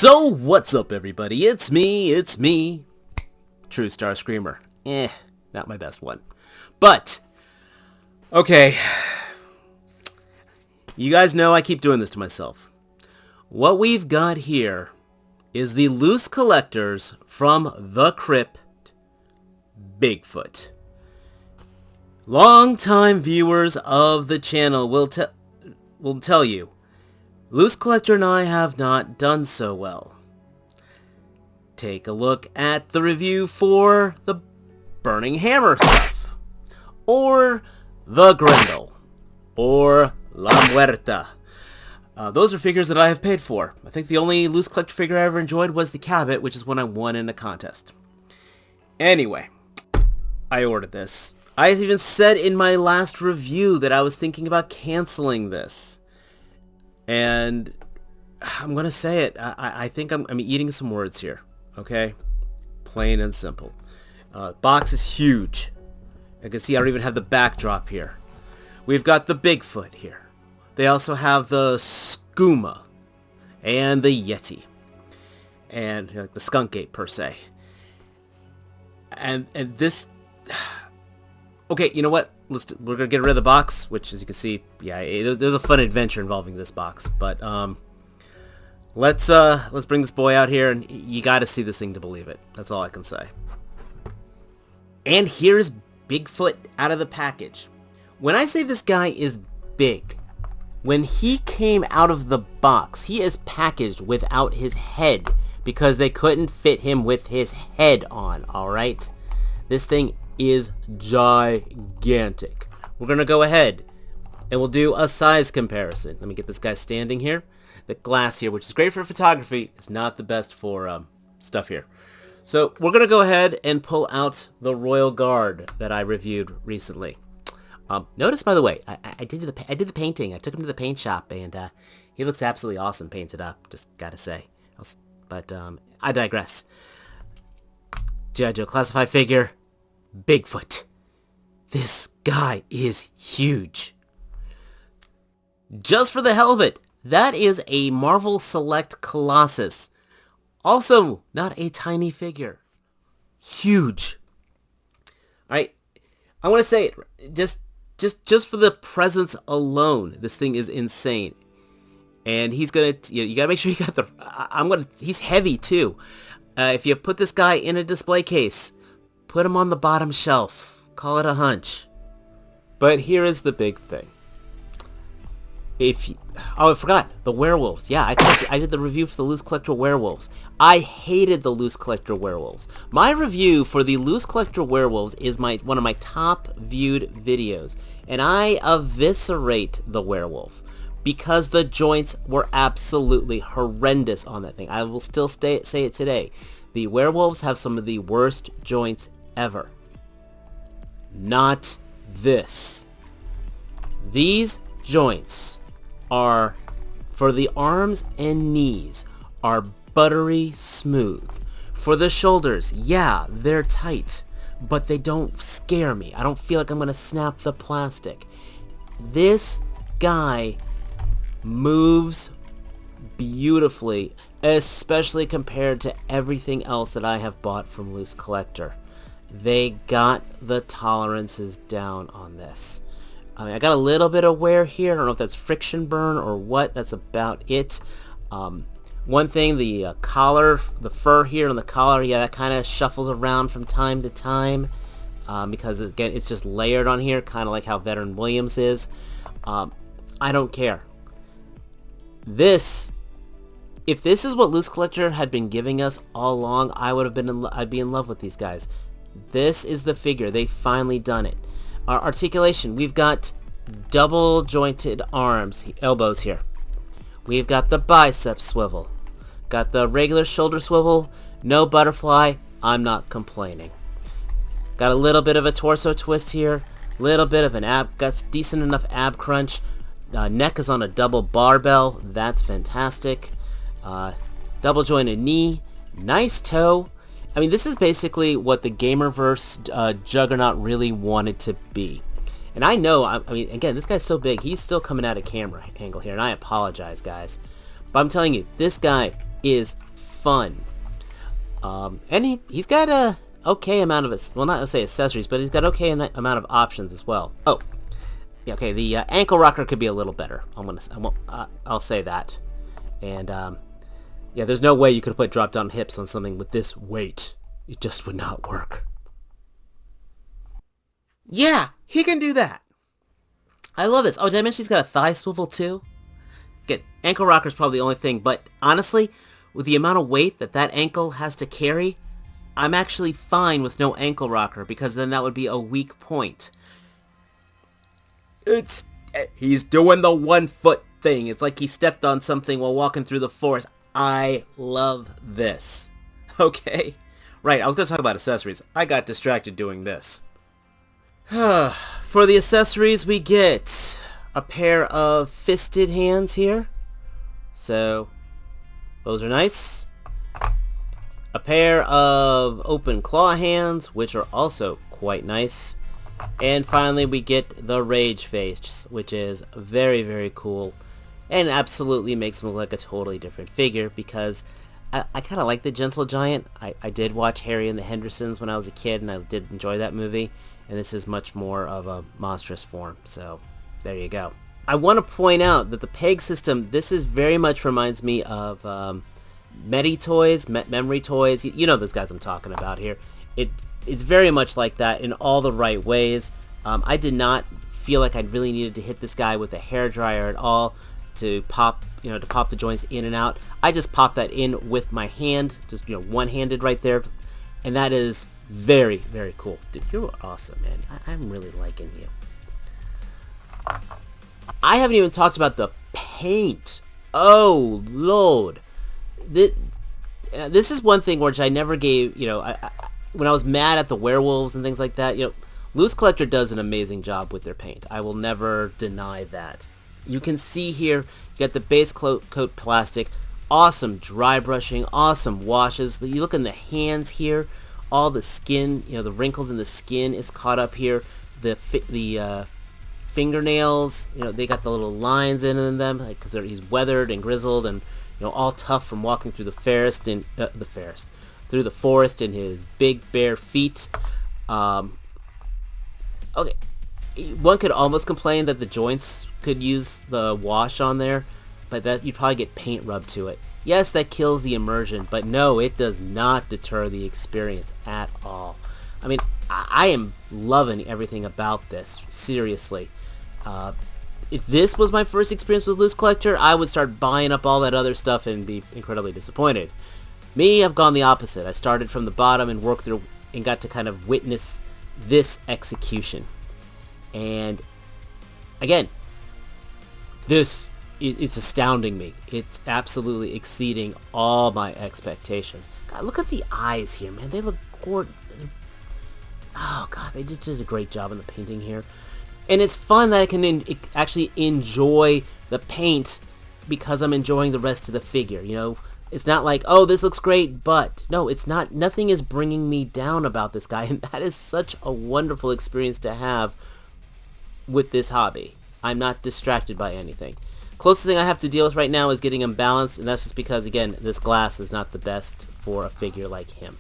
So what's up everybody, it's me, True Star Screamer. Not my best one. But, okay, you guys know I keep doing this to myself. What we've got here is the loose collectors from the Crypt, Bigfoot. Long-time viewers of the channel will tell you, Loose Collector and I have not done so well. Take a look at the review for the Burning Hammer stuff, or the Grendel, or La Muerta. Those are figures that I have paid for. I think the only Loose Collector figure I ever enjoyed was the Cabot, which is one I won in a contest. Anyway, I ordered this. I even said in my last review that I was thinking about canceling this. And I'm going to say it. I think I'm eating some words here. Okay? Plain and simple. Box is huge. You can see I don't even have the backdrop here. We've got the Bigfoot here. They also have the Skooma and the Yeti. And the Skunk Ape per se. And this... Okay, you know what? We're gonna get rid of the box, which, as you can see, yeah, there's a fun adventure involving this box. But let's bring this boy out here, and you got to see this thing to believe it. That's all I can say. And here's Bigfoot out of the package. When I say this guy is big, when he came out of the box, he is packaged without his head because they couldn't fit him with his head on. All right, this thing is gigantic. We're gonna go ahead and we'll do a size comparison. Let me get this guy standing here. The glass here, which is great for photography, is not the best for stuff here. So we're gonna go ahead and pull out the Royal Guard that I reviewed recently. Notice, by the way, I did the painting. I took him to the paint shop, and he looks absolutely awesome painted up. Just gotta say. But I digress. G.I. Joe classified figure. Bigfoot. This guy is huge. Just for the hell of it, that is a Marvel Select Colossus. Also, not a tiny figure. Huge. Alright, I want to say it. Just for the presence alone, this thing is insane. And he's gonna, you gotta make sure you got the, he's heavy too. If you put this guy in a display case, put him on the bottom shelf. Call it a hunch. But here is the big thing. I forgot. The werewolves. Yeah, I did the review for the Loose Collector werewolves. I hated the Loose Collector werewolves. My review for the Loose Collector werewolves is one of my top viewed videos. And I eviscerate the werewolf because the joints were absolutely horrendous on that thing. I will still say it today. The werewolves have some of the worst joints ever. Not this. These joints are, for the arms and knees, are buttery smooth. For the shoulders, yeah, they're tight, but they don't scare me. I don't feel like I'm gonna snap the plastic. This guy moves beautifully, especially compared to everything else that I have bought from Loose Collector. They got the tolerances down on this. I mean, I got a little bit of wear here. I don't know if that's friction burn or what. That's about it. One thing, the collar, the fur here on the collar, yeah, that kind of shuffles around from time to time because, again, it's just layered on here, kind of like how Veteran Williams is. I don't care. If this is what Loose Collector had been giving us all along, I'd be in love with these guys. This is the figure. They finally done it. Our articulation, we've got double jointed arms, elbows here. We've got the bicep swivel. Got the regular shoulder swivel. No butterfly. I'm not complaining. Got a little bit of a torso twist here. Little bit of an ab. Got decent enough ab crunch. Neck is on a double barbell. That's fantastic. Double jointed knee. Nice toe. I mean, this is basically what the Gamerverse juggernaut really wanted to be. And I know, I mean, again, this guy's so big, he's still coming at a camera angle here, and I apologize, guys. But I'm telling you, this guy is fun. And he's got a okay amount of, well, not to say accessories, but he's got okay amount of options as well. Oh, yeah, okay, the ankle rocker could be a little better. I'll say that. And yeah, there's no way you could put drop-down hips on something with this weight. It just would not work. Yeah, he can do that. I love this. Oh, did I mention he's got a thigh swivel too? Again, ankle rocker's probably the only thing, but honestly, with the amount of weight that ankle has to carry, I'm actually fine with no ankle rocker, because then that would be a weak point. He's doing the 1 foot thing. It's like he stepped on something while walking through the forest. I love this. Okay. Right, I was going to talk about accessories. I got distracted doing this. For the accessories, we get a pair of fisted hands here. So, those are nice. A pair of open claw hands, which are also quite nice. And finally, we get the rage face, which is very, very cool. And absolutely makes him look like a totally different figure, because I kind of like the Gentle Giant. I did watch Harry and the Hendersons when I was a kid, and I did enjoy that movie. And this is much more of a monstrous form, so there you go. I want to point out that the peg system, this is very much reminds me of Medi Toys, Memory Toys. You know those guys I'm talking about here. It's very much like that in all the right ways. I did not feel like I really needed to hit this guy with a hairdryer at all to pop the joints in and out. I just popped that in with my hand, just one-handed right there, and that is very, very cool. Dude, you're awesome, man. I'm really liking you. I haven't even talked about the paint. Oh, Lord. This is one thing which I never gave, when I was mad at the werewolves and things like that, Loose Collector does an amazing job with their paint. I will never deny that. You can see here, you got the base coat plastic, awesome dry brushing, awesome washes. You look in the hands here, all the skin, the wrinkles in the skin is caught up here. The fingernails, they got the little lines in them, because he's weathered and grizzled and all tough from walking through the forest in his big bare feet. Okay, one could almost complain that the joints could use the wash on there, but that you'd probably get paint rubbed to it. Yes, that kills the immersion, but no, it does not deter the experience at all. I mean, I am loving everything about this, seriously. If this was my first experience with Loose Collector, I would start buying up all that other stuff and be incredibly disappointed. Me, I've gone the opposite. I started from the bottom and worked through and got to kind of witness this execution. And again, it's astounding me. It's absolutely exceeding all my expectations. God, look at the eyes here, man. They look gorgeous. Oh, God, they just did a great job in the painting here. And it's fun that I can actually enjoy the paint because I'm enjoying the rest of the figure, It's not like, oh, this looks great, but no, it's not. Nothing is bringing me down about this guy, and that is such a wonderful experience to have with this hobby. I'm not distracted by anything. Closest thing I have to deal with right now is getting him balanced, and that's just because, again, this glass is not the best for a figure like him.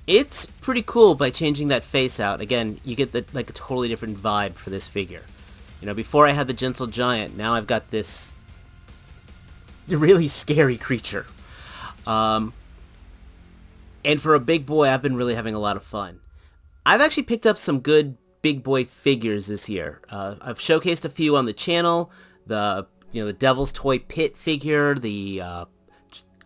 It's pretty cool by changing that face out. Again, you get a totally different vibe for this figure. Before I had the Gentle Giant, now I've got this really scary creature. And for a big boy, I've been really having a lot of fun. I've actually picked up some good big boy figures this year. I've showcased a few on the channel. The Devil's Toy Pit figure, the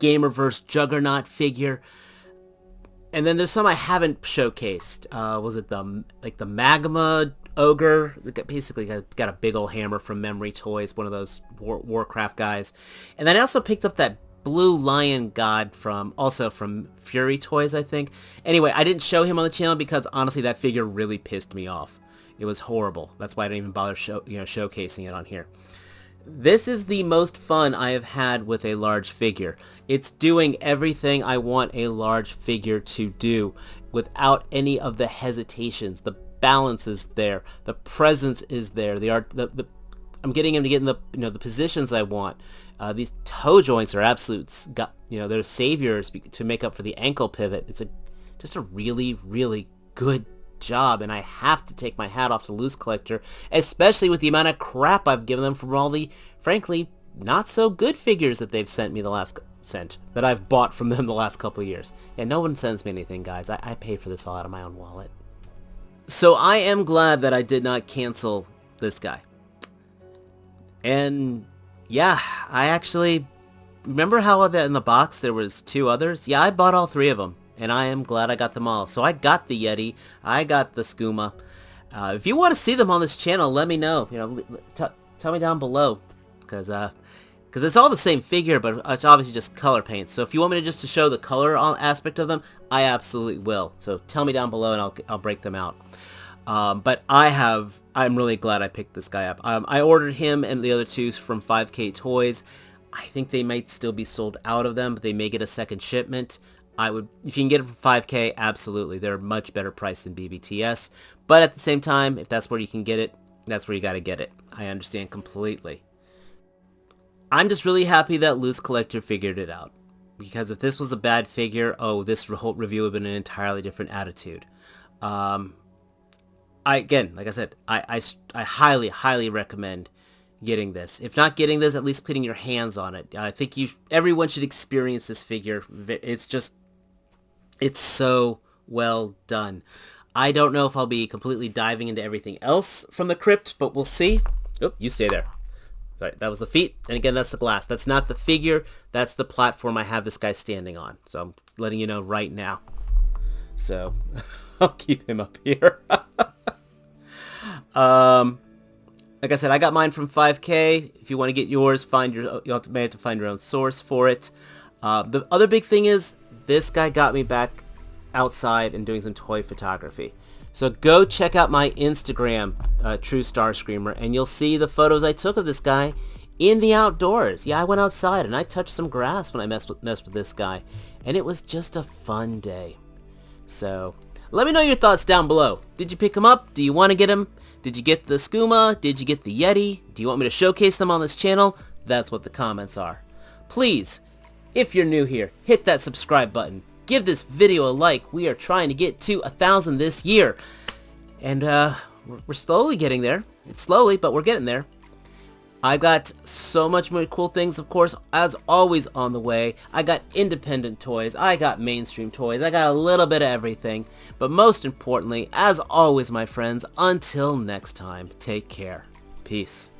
Gamerverse Juggernaut figure. And then there's some I haven't showcased. Was it the Magma Ogre? Basically got a big old hammer from Memory Toys, one of those Warcraft guys. And then I also picked up that Blue Lion God from Fury Toys, I think. Anyway, I didn't show him on the channel because honestly that figure really pissed me off. It was horrible. That's why I didn't even bother showcasing it on here. This is the most fun I have had with a large figure. It's doing everything I want a large figure to do without any of the hesitations. The balance is there. The presence is there. I'm getting him to get in the positions I want. These toe joints are absolutes, they're saviors to make up for the ankle pivot. It's just a really, really good job, and I have to take my hat off to Loose Collector, especially with the amount of crap I've given them from all the, frankly, not so good figures that they've sent me that I've bought from them the last couple years. And no one sends me anything, guys. I pay for this all out of my own wallet. So I am glad that I did not cancel this guy. And yeah, I actually remember how that in the box there was 2 others. Yeah, I bought all 3 of them, and I am glad I got them all. So I got the Yeti, I got the Skooma. If you want to see them on this channel, let me know. Tell me down below, because it's all the same figure, but it's obviously just color paint. So if you want me to show the color aspect of them, I absolutely will. So tell me down below, and I'll break them out. But I'm really glad I picked this guy up. I ordered him and the other 2 from 5K Toys. I think they might still be sold out of them, but they may get a second shipment. If you can get it from 5K, absolutely. They're much better priced than BBTS. But at the same time, if that's where you can get it, that's where you gotta get it. I understand completely. I'm just really happy that Loose Collector figured it out. Because if this was a bad figure, this whole review would have been an entirely different attitude. Again, like I said, I highly, highly recommend getting this. If not getting this, at least putting your hands on it. I think everyone should experience this figure. It's so well done. I don't know if I'll be completely diving into everything else from the Crypt, but we'll see. Oh, you stay there. Sorry, that was the feet, and again, that's the glass. That's not the figure, that's the platform I have this guy standing on. So I'm letting you know right now. So, I'll keep him up here. Like I said, I got mine from 5K. If you want to get yours, you may have to find your own source for it. The other big thing is, this guy got me back outside and doing some toy photography. So go check out my Instagram, True Star Screamer, and you'll see the photos I took of this guy in the outdoors. Yeah, I went outside and I touched some grass when I messed with this guy, and it was just a fun day. So let me know your thoughts down below. Did you pick him up? Do you want to get him? Did you get the Skooma? Did you get the Yeti? Do you want me to showcase them on this channel? That's what the comments are. Please, if you're new here, hit that subscribe button. Give this video a like. We are trying to get to 1,000 this year. And we're slowly getting there. It's slowly, but we're getting there. I got so much more cool things, of course, as always on the way. I got independent toys. I got mainstream toys. I got a little bit of everything. But most importantly, as always, my friends, until next time, take care. Peace.